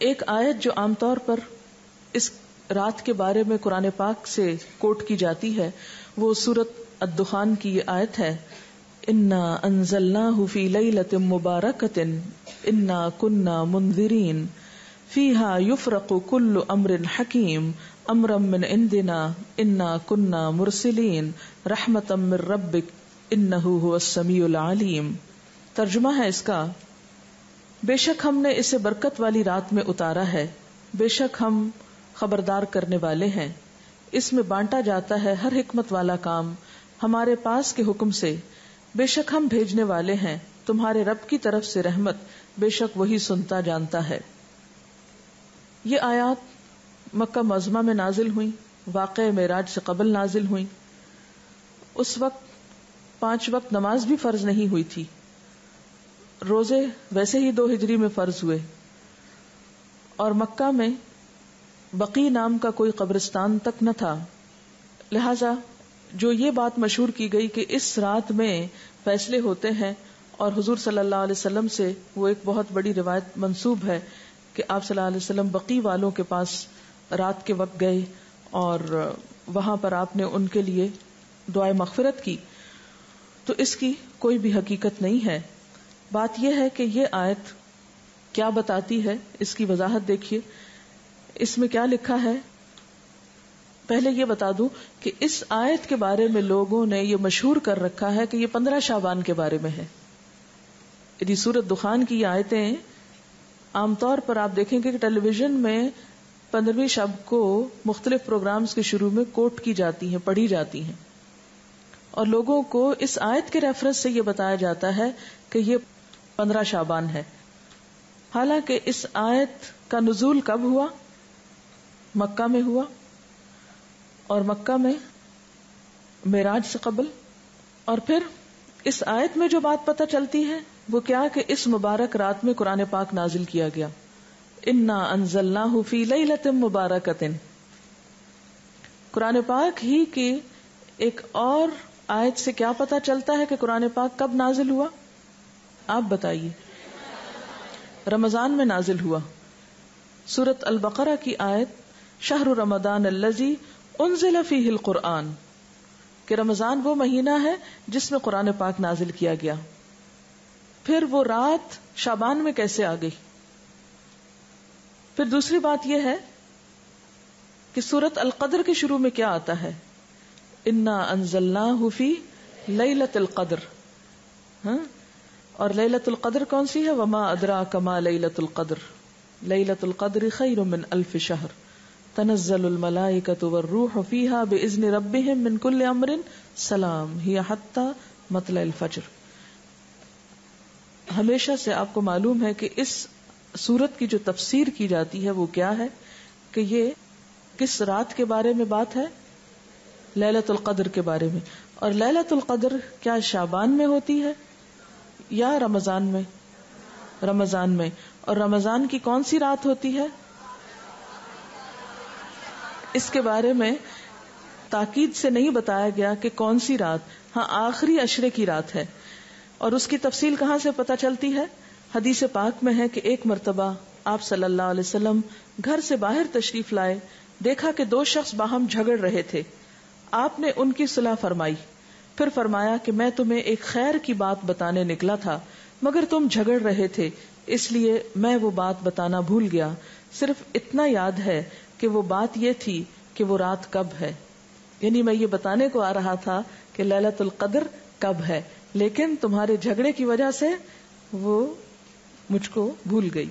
ایک آیت جو عام طور پر اس رات کے بارے میں قرآن پاک سے کوٹ کی جاتی ہے وہ سورۃ الدخان کی یہ آیت ہے، انا انزلناہ فی لیلۃ مبارکۃ انا کنا منذرین فیہا یفرق کل امر حکیم امرا من عندنا انا کنا مرسلین رحمتا من ربک انہ هو السمیع العلیم۔ ترجمہ ہے اس کا، بے شک ہم نے اسے برکت والی رات میں اتارا ہے، بے شک ہم خبردار کرنے والے ہیں، اس میں بانٹا جاتا ہے ہر حکمت والا کام ہمارے پاس کے حکم سے، بے شک ہم بھیجنے والے ہیں تمہارے رب کی طرف سے رحمت، بے شک وہی سنتا جانتا ہے۔ یہ آیات مکہ معظمہ میں نازل ہوئیں، واقع معراج سے قبل نازل ہوئیں۔ اس وقت 5 وقت نماز بھی فرض نہیں ہوئی تھی، روزے ویسے ہی 2 ہجری میں فرض ہوئے، اور مکہ میں بقی نام کا کوئی قبرستان تک نہ تھا، لہذا جو یہ بات مشہور کی گئی کہ اس رات میں فیصلے ہوتے ہیں، اور حضور صلی اللہ علیہ وسلم سے وہ ایک بہت بڑی روایت منسوب ہے کہ آپ صلی اللہ علیہ وسلم بقی والوں کے پاس رات کے وقت گئے اور وہاں پر آپ نے ان کے لیے دعائے مغفرت کی، تو اس کی کوئی بھی حقیقت نہیں ہے۔ بات یہ ہے کہ یہ آیت کیا بتاتی ہے، اس کی وضاحت دیکھیے۔ اس میں کیا لکھا ہے، پہلے یہ بتا دوں کہ اس آیت کے بارے میں لوگوں نے یہ مشہور کر رکھا ہے کہ یہ 15 شعبان کے بارے میں ہے۔ یعنی سورۃ دخان کی یہ آیتیں عام طور پر آپ دیکھیں گے کہ ٹیلی ویژن میں 15ویں شب کو مختلف پروگرامز کے شروع میں کوٹ کی جاتی ہیں، پڑھی جاتی ہیں، اور لوگوں کو اس آیت کے ریفرنس سے یہ بتایا جاتا ہے کہ یہ 15 شعبان ہے۔ حالانکہ اس آیت کا نزول کب ہوا؟ مکہ میں ہوا، اور مکہ میں معراج سے قبل، اور پھر اس آیت میں جو بات پتہ چلتی ہے وہ کیا کہ اس مبارک رات میں قرآن پاک نازل کیا گیا، انا انزلناہ فی لیلۃ مبارکۃ۔ قرآن پاک ہی کی ایک اور آیت سے کیا پتہ چلتا ہے کہ قرآن پاک کب نازل ہوا؟ آپ بتائیے۔ رمضان میں نازل ہوا۔ سورۃ البقرہ کی آیت شہر رمضان الذی انزل فیہ القرآن، کہ رمضان وہ مہینہ ہے جس میں قرآن پاک نازل کیا گیا۔ پھر وہ رات شعبان میں کیسے آ گئی؟ پھر دوسری بات یہ ہے کہ سورۃ القدر کے شروع میں کیا آتا ہے؟ انا انزلناہ فی لیلۃ القدر، اور لیلۃ القدر کون سی ہے؟ وما ادراک ما لیلۃ القدر، لیلۃ القدر خیر من الف شہر تنزل الملائکۃ والروح فیہا باذن ربہم من کل امر سلام ہی حتی مطلع الفجر۔ ہمیشہ سے آپ کو معلوم ہے کہ اس سورت کی جو تفسیر کی جاتی ہے وہ کیا ہے کہ یہ کس رات کے بارے میں بات ہے؟ لیلۃ القدر کے بارے میں۔ اور لیلۃ القدر کیا شعبان میں ہوتی ہے یا رمضان میں؟ رمضان میں۔ اور رمضان کی کون سی رات ہوتی ہے؟ اس کے بارے میں تاکید سے نہیں بتایا گیا کہ کون سی رات، ہاں آخری عشرے کی رات ہے۔ اور اس کی تفصیل کہاں سے پتہ چلتی ہے؟ حدیث پاک میں ہے کہ ایک مرتبہ آپ صلی اللہ علیہ وسلم گھر سے باہر تشریف لائے، دیکھا کہ 2 شخص باہم جھگڑ رہے تھے، آپ نے ان کی صلح فرمائی، پھر فرمایا کہ میں تمہیں ایک خیر کی بات بتانے نکلا تھا مگر تم جھگڑ رہے تھے، اس لیے میں وہ بات بتانا بھول گیا، صرف اتنا یاد ہے کہ وہ بات یہ تھی کہ وہ رات کب ہے، یعنی میں یہ بتانے کو آ رہا تھا کہ لیلۃ القدر کب ہے، لیکن تمہارے جھگڑے کی وجہ سے وہ مجھ کو بھول گئی،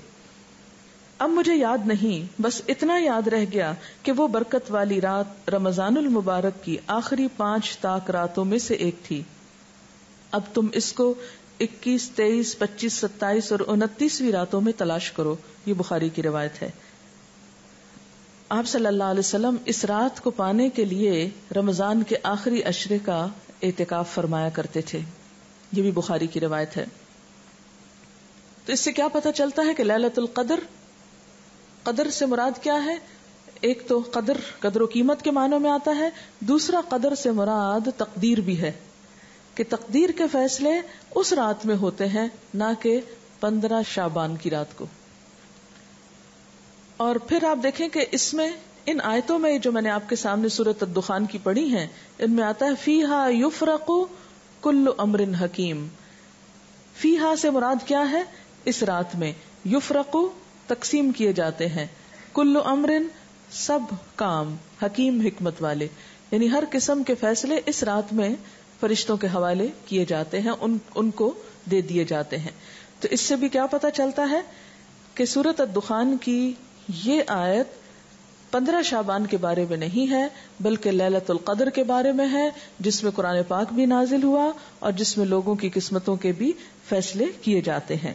اب مجھے یاد نہیں، بس اتنا یاد رہ گیا کہ وہ برکت والی رات رمضان المبارک کی آخری 5 طاق راتوں میں سے ایک تھی، اب تم اس کو 21، 23، 25، 27 اور 29ویں راتوں میں تلاش کرو۔ یہ بخاری کی روایت ہے۔ آپ صلی اللہ علیہ وسلم اس رات کو پانے کے لیے رمضان کے آخری عشرے کا اعتکاف فرمایا کرتے تھے، یہ بھی بخاری کی روایت ہے۔ تو اس سے کیا پتہ چلتا ہے کہ لیلۃ القدر، قدر سے مراد کیا ہے؟ ایک تو قدر و قیمت کے معنوں میں آتا ہے، دوسرا قدر سے مراد تقدیر بھی ہے کہ تقدیر کے فیصلے اس رات میں ہوتے ہیں، نہ کہ 15 شعبان کی رات کو۔ اور پھر آپ دیکھیں کہ اس میں ان آیتوں میں جو میں نے آپ کے سامنے سورۃ الدخان کی پڑھی ہیں، ان میں آتا ہے فیہا یفرق کل امر حکیم. فیہا سے مراد کیا ہے؟ اس رات میں، یفرق تقسیم کیے جاتے ہیں، کل امر سب کام، حکیم حکمت والے، یعنی ہر قسم کے فیصلے اس رات میں فرشتوں کے حوالے کیے جاتے ہیں، ان کو دے دیے جاتے ہیں. تو اس سے بھی کیا پتہ چلتا ہے کہ سورۃ الدخان کی یہ آیت 15 شعبان کے بارے میں نہیں ہے، بلکہ لیلۃ القدر کے بارے میں ہے، جس میں قرآن پاک بھی نازل ہوا اور جس میں لوگوں کی قسمتوں کے بھی فیصلے کیے جاتے ہیں.